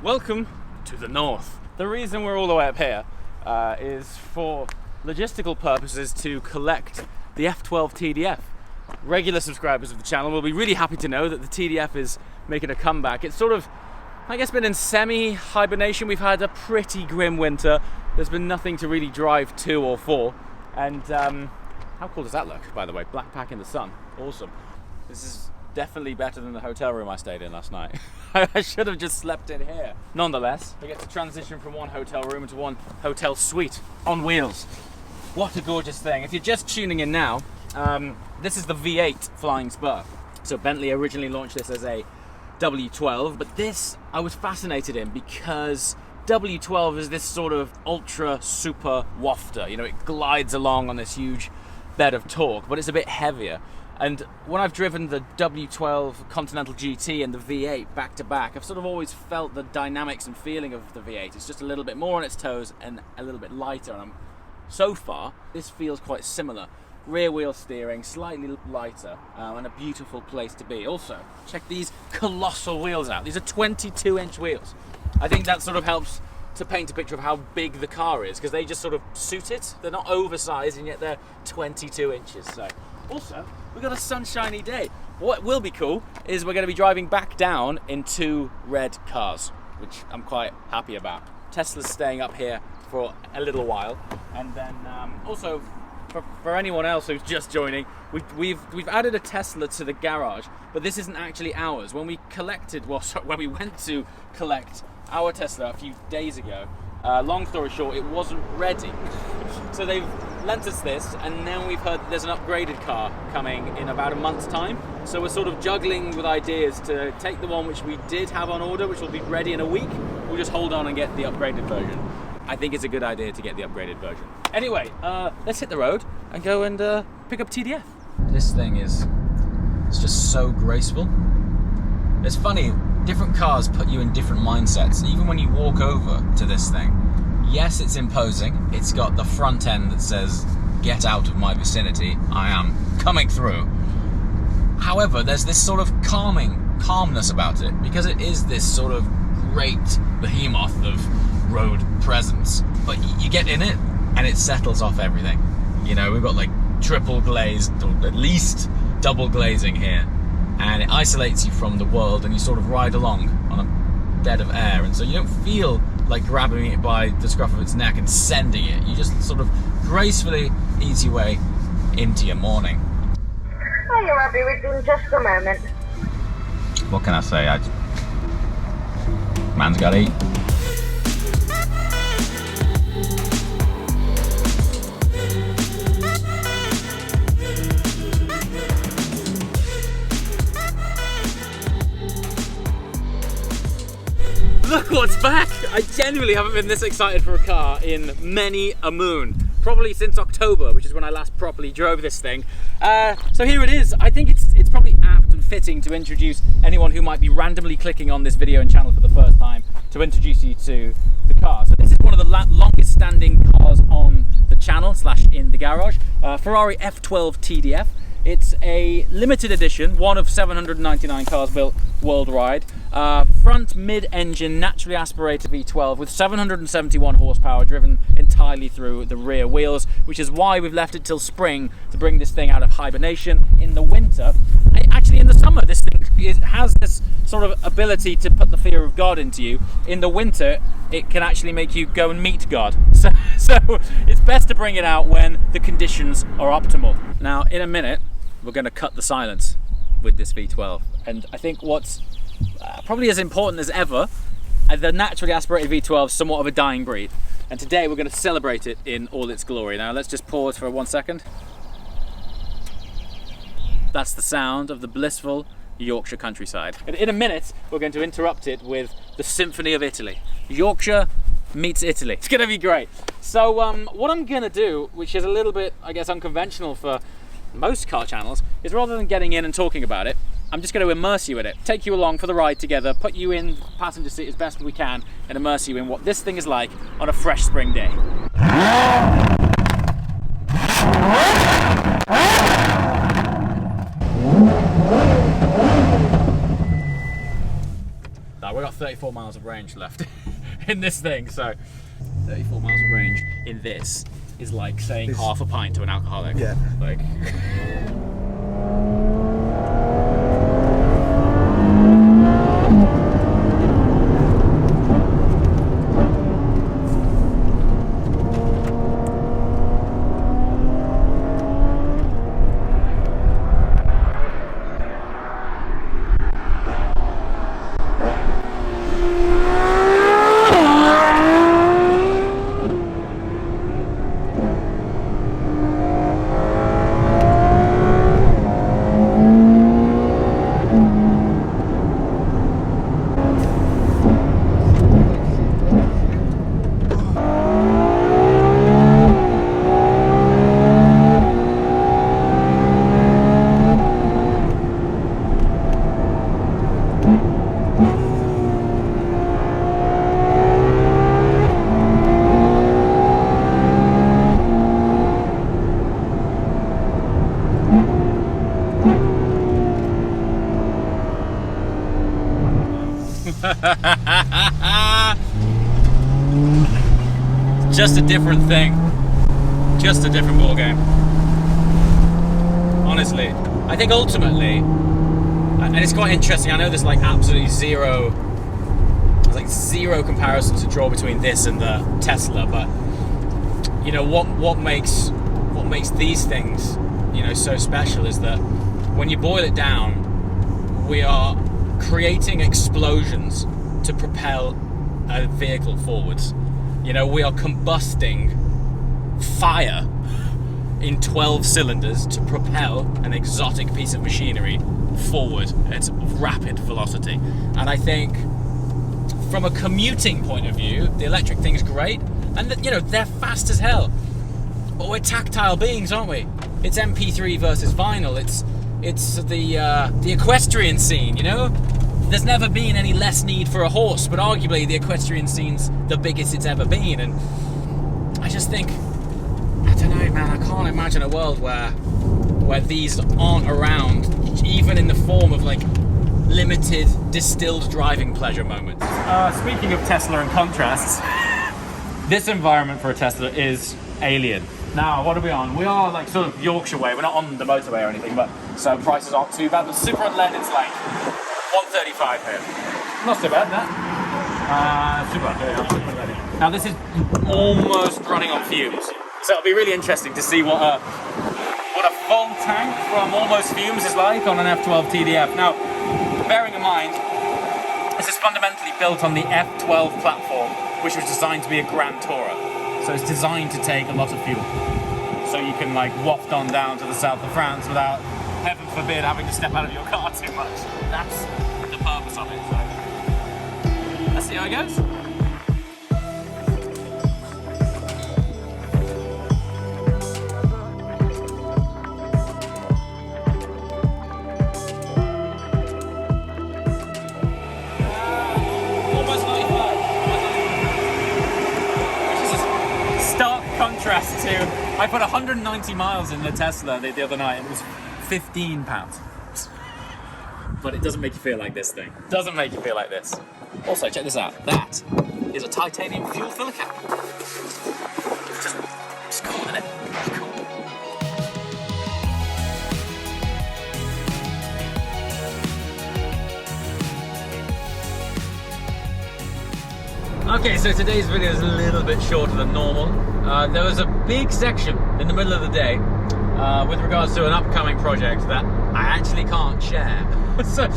Welcome to the north. The reason we're all the way up here is for logistical purposes to collect the F12 TDF. Regular subscribers of the channel will be really happy to know that the TDF is making a comeback. It's sort of, I guess, been in semi-hibernation. We've had a pretty grim winter. There's been nothing to really drive to or for. And how cool does that look, by the way? Black pack in the sun. Awesome. This is definitely better than the hotel room I stayed in last night. I should have just slept in here. Nonetheless, we get to transition from one hotel room into one hotel suite on wheels. What a gorgeous thing. If you're just tuning in now, this is the V8 Flying Spur. So Bentley originally launched this as a W12, but this I was fascinated in because W12 is this sort of ultra super wafter. You know, it glides along on this huge bed of torque, but it's a bit heavier. And when I've driven the W12 Continental GT and the V8 back to back, I've sort of always felt the dynamics and feeling of the V8. It's just a little bit more on its toes and a little bit lighter. And so far, this feels quite similar. Rear wheel steering, slightly lighter, and a beautiful place to be. Also, check these colossal wheels out. These are 22-inch wheels. I think that sort of helps to paint a picture of how big the car is, because they just sort of suit it. They're not oversized, and yet they're 22 inches. So, also, we've got a sunshiny day. What will be cool is we're going to be driving back down in two red cars, which I'm quite happy about. Tesla's staying up here for a little while, and then also for anyone else who's just joining, we've added a Tesla to the garage, but this isn't actually ours. When we went to collect our Tesla a few days ago, long story short, it wasn't ready. So they've lent us this, and now we've heard there's an upgraded car coming in about a month's time. So we're sort of juggling with ideas to take the one which we did have on order, which will be ready in a week. We'll just hold on and get the upgraded version. I think it's a good idea to get the upgraded version. Anyway, let's hit the road and go and pick up TDF. This thing it's just so graceful. It's funny, different cars put you in different mindsets. Even when you walk over to this thing, yes, it's imposing. It's got the front end that says, "Get out of my vicinity, I am coming through." However, there's this sort of calmness about it, because it is this sort of great behemoth of road presence. But you get in it and it settles off everything. You know, we've got like triple glazed, or at least double glazing here, and it isolates you from the world, and you sort of ride along on a bed of air, and so you don't feel like grabbing it by the scruff of its neck and sending it. You just sort of gracefully ease your way into your morning. Oh, you're happy with in just a moment. What can I say? Man's gotta eat. Look what's back! I genuinely haven't been this excited for a car in many a moon. Probably since October, which is when I last properly drove this thing. So here it is. I think it's probably apt and fitting to introduce anyone who might be randomly clicking on this video and channel for the first time, to introduce you to the car. So this is one of the longest standing cars on the channel / in the garage. Ferrari F12 TDF. It's a limited edition, one of 799 cars built worldwide. Front mid-engine, naturally aspirated V12 with 771 horsepower, driven entirely through the rear wheels, which is why we've left it till spring to bring this thing out of hibernation. In the winter, actually in the summer, this thing has this sort of ability to put the fear of God into you. In the winter, it can actually make you go and meet God. So it's best to bring it out when the conditions are optimal. Now, in a minute, we're going to cut the silence with this V12, and I think what's probably as important as ever, the naturally aspirated V12 is somewhat of a dying breed, and today we're going to celebrate it in all its glory. Now let's just pause for 1 second. That's the sound of the blissful Yorkshire countryside. And in a minute we're going to interrupt it with the Symphony of Italy. Yorkshire meets Italy. It's going to be great. So what I'm going to do, which is a little bit, I guess, unconventional for most car channels, is rather than getting in and talking about it, I'm just going to immerse you in it, take you along for the ride together, put you in the passenger seat as best we can, and immerse you in what this thing is like on a fresh spring day. Now, we've got 34 miles of range left in this thing. So 34 miles of range in this is like saying half a pint to an alcoholic. Yeah. Like. Just a different thing. Just a different ball game. Honestly, I think ultimately, and it's quite interesting. I know there's like absolutely zero comparison to draw between this and the Tesla, but you know what makes these things, you know, so special is that when you boil it down, we are creating explosions to propel a vehicle forwards. You know, we are combusting fire in 12 cylinders to propel an exotic piece of machinery forward at rapid velocity. And I think from a commuting point of view, the electric thing is great, and you know, they're fast as hell. But we're tactile beings, aren't we? It's MP3 versus vinyl. It's the equestrian scene, you know? There's never been any less need for a horse, but arguably the equestrian scene's the biggest it's ever been. And I just think, I don't know, man, I can't imagine a world where these aren't around, even in the form of like limited distilled driving pleasure moments. Speaking of Tesla and contrasts, this environment for a Tesla is alien. Now, what are we on? We are like sort of Yorkshire way. We're not on the motorway or anything, but so prices aren't too bad. But super unleaded, it's like 135 here. Not so bad, that. Super unleaded. Now this is almost running on fumes, so it'll be really interesting to see what a full tank from almost fumes is like on an F12 TDF. Now, bearing in mind, this is fundamentally built on the F12 platform, which was designed to be a Grand Tourer. So it's designed to take a lot of fuel. So you can like waft on down to the south of France without, heaven forbid, having to step out of your car too much. That's the purpose of it. So let's see how it goes. Contrast to, I put 190 miles in the Tesla the other night and it was £15. But it doesn't make you feel like this thing. Doesn't make you feel like this. Also, check this out. That is a titanium fuel filler cap. Just cool, isn't it? It's cool. Okay, so today's video is a little bit shorter than normal. There was a big section in the middle of the day with regards to an upcoming project that I actually can't share. so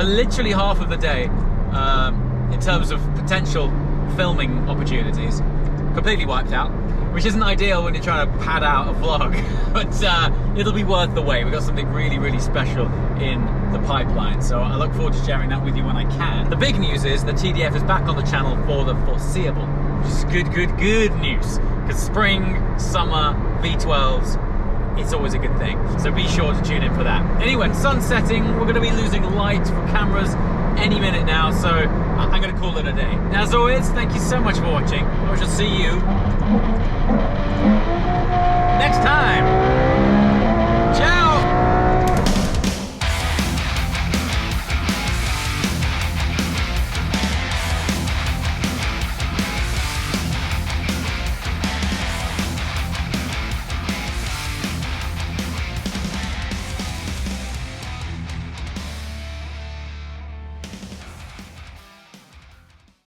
literally half of the day, in terms of potential filming opportunities, completely wiped out, which isn't ideal when you're trying to pad out a vlog, but it'll be worth the wait. We've got something really, really special in the pipeline, so I look forward to sharing that with you when I can. The big news is the TDF is back on the channel for the foreseeable, which is good news, because spring, summer, V12s, it's always a good thing. So be sure to tune in for that. Anyway, sun's setting, we're going to be losing light from cameras any minute now, so I'm going to call it a day. As always, thank you so much for watching. I shall see you next time.